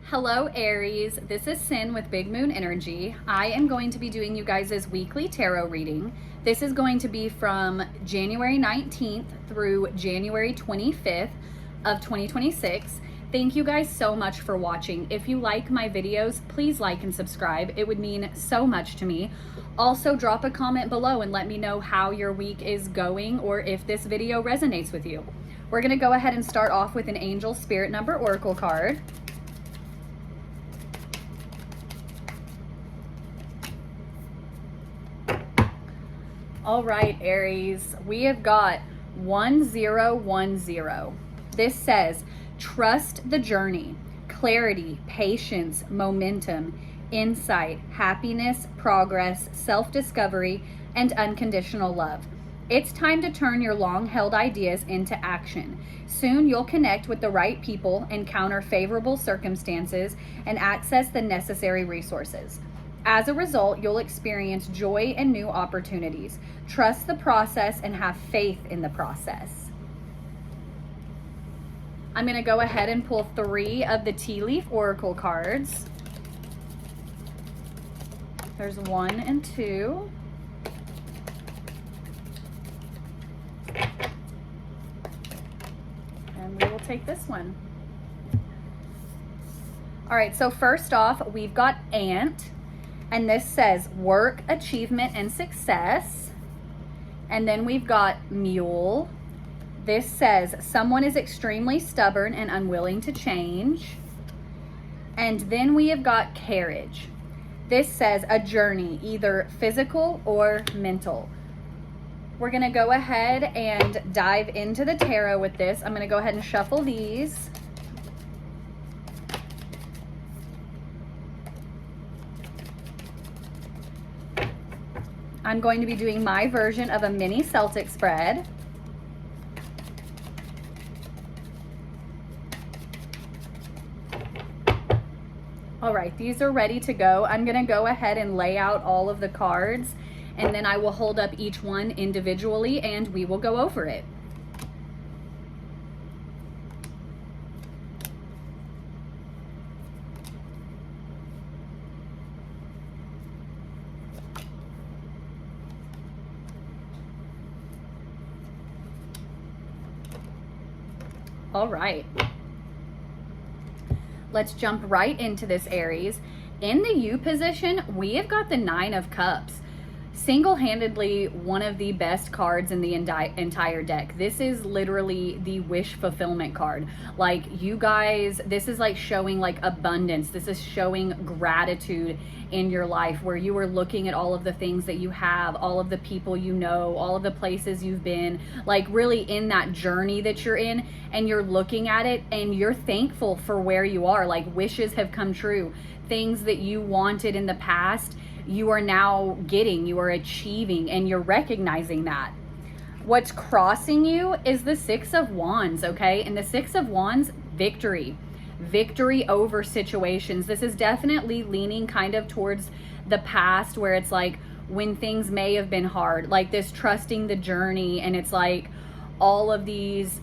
Hello Aries, this is Sin with Big Moon Energy. I am going to be doing you guys' weekly tarot reading. This is going to be from January 19th through January 25th of 2026. Thank you guys so much for watching. If you like my videos, please like and subscribe. It would mean so much to me. Also, drop a comment below and let me know how your week is going or if this video resonates with you. We're going to go ahead and start off with an Angel Spirit Number Oracle card. All right, Aries, we have got 1010. This says, trust the journey, clarity, patience, momentum, insight, happiness, progress, self-discovery, and unconditional love. It's time to turn your long-held ideas into action. Soon you'll connect with the right people, encounter favorable circumstances, and access the necessary resources. As a result, you'll experience joy and new opportunities. Trust the process and have faith in the process. I'm going to go ahead and pull 3 of the Tea Leaf Oracle cards. There's 1 and 2. And we will take this one. All right, so first off, we've got Ant. And this says work, achievement, and success. And then we've got Mule. This says someone is extremely stubborn and unwilling to change. And then we have got Carriage. This says a journey, either physical or mental. We're going to go ahead and dive into the tarot with this. I'm going to go ahead and shuffle these. I'm going to be doing my version of a mini Celtic spread. All right, these are ready to go. I'm going to go ahead and lay out all of the cards, and then I will hold up each one individually and we will go over it. All right, let's jump right into this, Aries. In the U position, we have got the 9 of Cups. Single-handedly one of the best cards in the entire deck. This is literally the wish fulfillment card. Like, you guys, this is like showing like abundance. This is showing gratitude in your life, where you are looking at all of the things that you have, all of the people you know, all of the places you've been, like really in that journey that you're in, and you're looking at it and you're thankful for where you are. Like, wishes have come true. Things that you wanted in the past, you are now getting, you are achieving, and you're recognizing that. What's crossing you is the 6 of Wands, okay? And the 6 of Wands, victory. Victory over situations. This is definitely leaning kind of towards the past, where it's like when things may have been hard, like this trusting the journey, and it's like all of these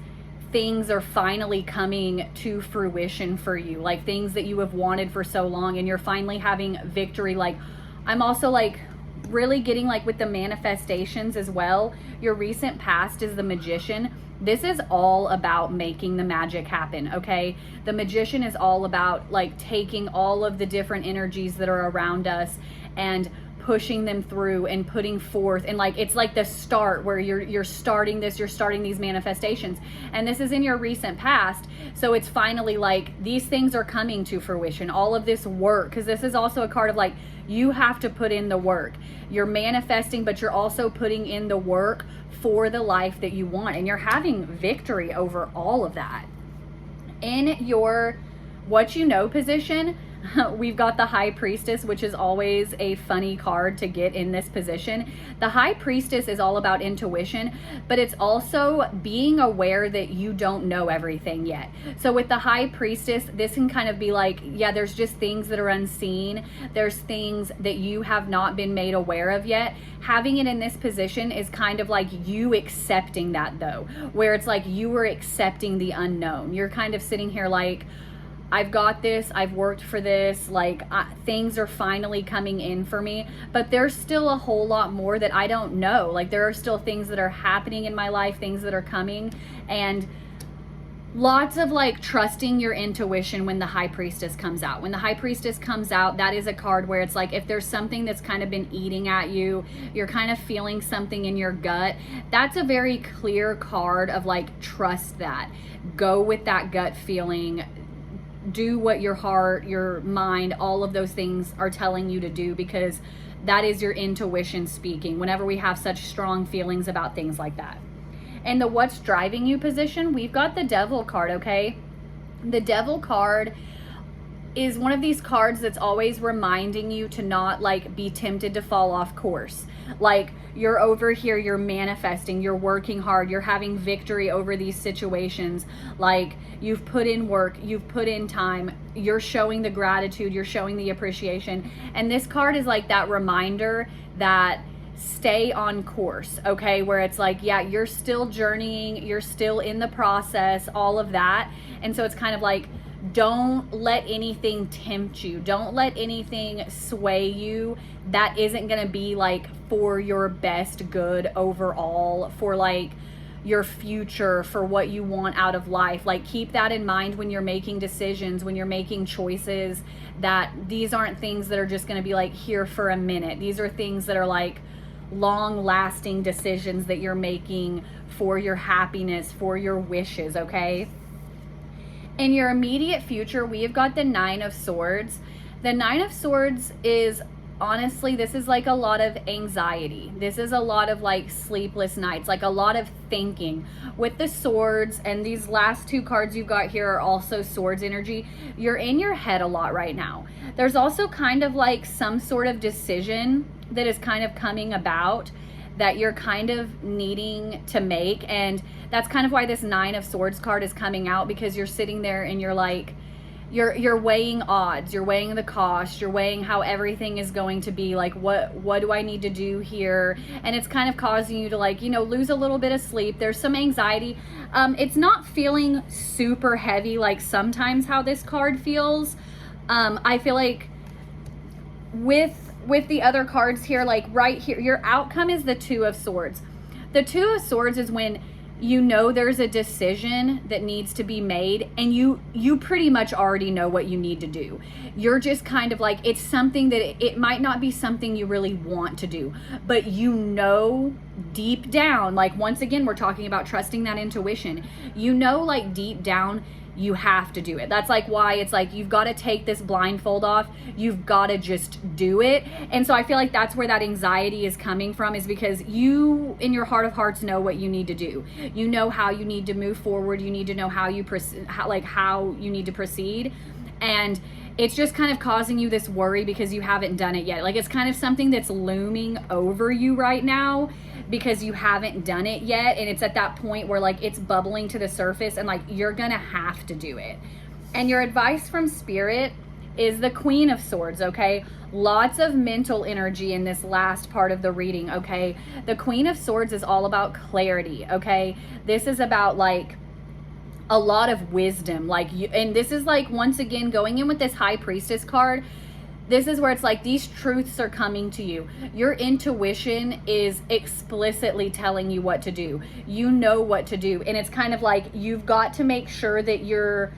things are finally coming to fruition for you, like things that you have wanted for so long, and you're finally having victory. Like, I'm also like really getting like with the manifestations as well. Your recent past is the Magician. This is all about making the magic happen, okay? The Magician is all about like taking all of the different energies that are around us and pushing them through and putting forth, and like it's like the start where you're starting this, you're starting these manifestations, and this is in your recent past. So it's finally like these things are coming to fruition, all of this work, because this is also a card of like you have to put in the work. You're manifesting, but you're also putting in the work for the life that you want, and you're having victory over all of that. In your what you know position, we've got the High Priestess, which is always a funny card to get in this position. The High Priestess is all about intuition, but it's also being aware that you don't know everything yet. So with the High Priestess, this can kind of be like, yeah, there's just things that are unseen. There's things that you have not been made aware of yet. Having it in this position is kind of like you accepting that, though, where it's like you were accepting the unknown. You're kind of sitting here like, I've got this, I've worked for this, like things are finally coming in for me, but there's still a whole lot more that I don't know. Like there are still things that are happening in my life, things that are coming, and lots of like trusting your intuition when the High Priestess comes out. When the High Priestess comes out, that is a card where it's like if there's something that's kind of been eating at you, you're kind of feeling something in your gut, that's a very clear card of like, trust that. Go with that gut feeling. Do what your heart, your mind, all of those things are telling you to do, because that is your intuition speaking whenever we have such strong feelings about things like that. And the what's driving you position, we've got the Devil card, okay? The Devil card is one of these cards that's always reminding you to not like be tempted to fall off course. Like you're over here, you're manifesting, you're working hard, you're having victory over these situations. Like you've put in work, you've put in time, you're showing the gratitude, you're showing the appreciation. And this card is like that reminder that stay on course, okay? Where it's like, yeah, you're still journeying, you're still in the process, all of that. And so it's kind of like, don't let anything tempt you. Don't let anything sway you that isn't going to be like for your best good overall, for like your future, for what you want out of life. Like keep that in mind when you're making decisions, when you're making choices, that these aren't things that are just going to be like here for a minute. These are things that are like long-lasting decisions that you're making for your happiness, for your wishes, okay? In your immediate future, we have got the Nine of Swords. The Nine of Swords is, honestly, this is like a lot of anxiety. This is a lot of like sleepless nights, like a lot of thinking. With the swords, and these last two cards you've got here are also swords energy, you're in your head a lot right now. There's also kind of like some sort of decision that is kind of coming about that you're kind of needing to make, and that's kind of why this Nine of Swords card is coming out, because you're sitting there and you're like, you're weighing odds, you're weighing the cost, you're weighing how everything is going to be, like what do I need to do here, and it's kind of causing you to like, you know, lose a little bit of sleep. There's some anxiety. It's not feeling super heavy like sometimes how this card feels. I feel like with the other cards here, like right here, your outcome is the Two of Swords. The Two of Swords is when you know there's a decision that needs to be made, and you pretty much already know what you need to do. You're just kind of like, it's something that it might not be something you really want to do, but you know deep down, like once again, we're talking about trusting that intuition. You know, like deep down, you have to do it. That's like why it's like you've got to take this blindfold off. You've got to just do it. And so I feel like that's where that anxiety is coming from, is because you in your heart of hearts know what you need to do. You know how you need to move forward. You need to know how you how you need to proceed. And it's just kind of causing you this worry because you haven't done it yet. Like it's kind of something that's looming over you right now because you haven't done it yet, and it's at that point where like it's bubbling to the surface and like you're gonna have to do it. And your advice from Spirit is the Queen of Swords, okay? Lots of mental energy in this last part of the reading, okay? The Queen of Swords is all about clarity, okay? This is about like a lot of wisdom, like you, and this is like once again going in with this High Priestess card. This is where it's like these truths are coming to you. Your intuition is explicitly telling you what to do. You know what to do. And it's kind of like you've got to make sure that you're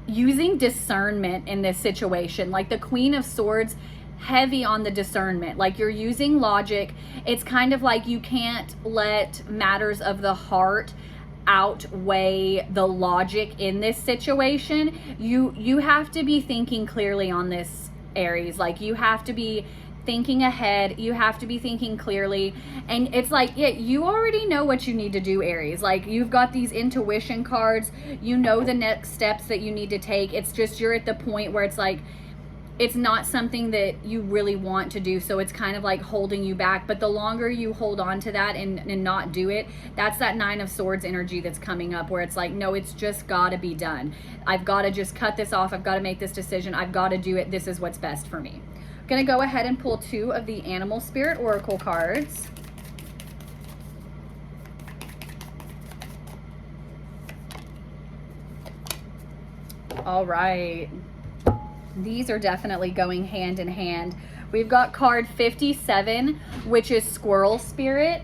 using discernment in this situation. Like the Queen of Swords, heavy on the discernment. Like you're using logic. It's kind of like you can't let matters of the heart outweigh the logic in this situation. You have to be thinking clearly on this, Aries. Like you have to be thinking ahead, you have to be thinking clearly, and it's like, yeah, you already know what you need to do, Aries. Like you've got these intuition cards, you know the next steps that you need to take. It's just you're at the point where it's like it's not something that you really want to do, so it's kind of like holding you back. But the longer you hold on to that and not do it, that's that Nine of Swords energy that's coming up, where it's like, no, it's just gotta be done. I've got to just cut this off. I've got to make this decision. I've got to do it. This is what's best for me. I'm gonna go ahead and pull two of the Animal Spirit Oracle cards. All right. These are definitely going hand in hand. We've got card 57, which is Squirrel Spirit.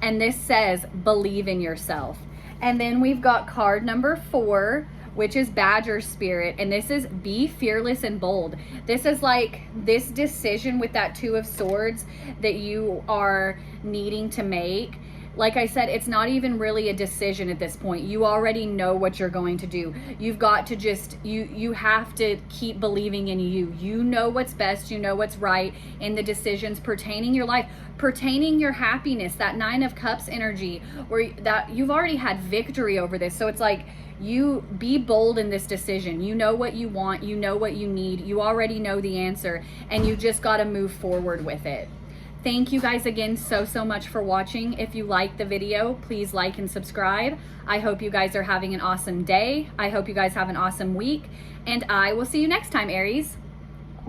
And this says, believe in yourself. And then we've got card number 4, which is Badger Spirit. And this is be fearless and bold. This is like this decision with that 2 of Swords that you are needing to make. Like I said, it's not even really a decision at this point. You already know what you're going to do. You've got to just, you have to keep believing in you. You know what's best, you know what's right in the decisions pertaining your life, pertaining your happiness, that 9 of Cups energy, or that you've already had victory over this. So it's like, you be bold in this decision. You know what you want, you know what you need, you already know the answer, and you just got to move forward with it. Thank you guys again so much for watching. If you liked the video, please like and subscribe. I hope you guys are having an awesome day. I hope you guys have an awesome week, and I will see you next time, Aries.